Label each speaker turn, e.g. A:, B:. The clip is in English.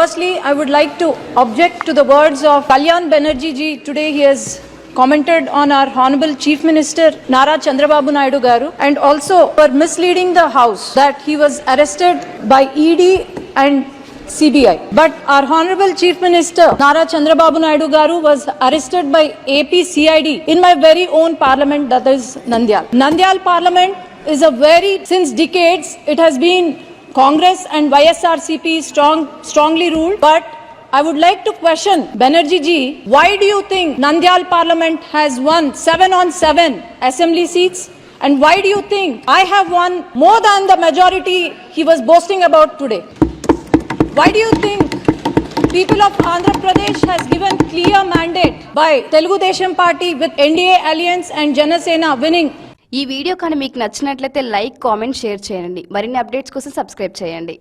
A: Firstly, I would like to object to the words of Kalyan Banerjee ji. Today he has commented on our Honorable Chief Minister Nara Chandrababu Naidu Garu and also for misleading the House that he was arrested by ED and CBI. But our Honorable Chief Minister Nara Chandrababu Naidu Garu was arrested by AP CID in my very own parliament, that is Nandyal. Nandyal parliament is since decades it has been Congress and YSRCP strongly ruled, but I would like to question Banerjee ji, why do you think Nandyal Parliament has won 7 on 7 assembly seats? And why do you think I have won more than the majority he was boasting about today? Why do you think people of Andhra Pradesh has given clear mandate by Telugu Desam Party with NDA Alliance and Janasena winning?
B: ఈ video కానీ మీకు నచ్చినట్లయితే like, comment, share చేయండి. మరిన్ని updates కోసం subscribe చేయండి.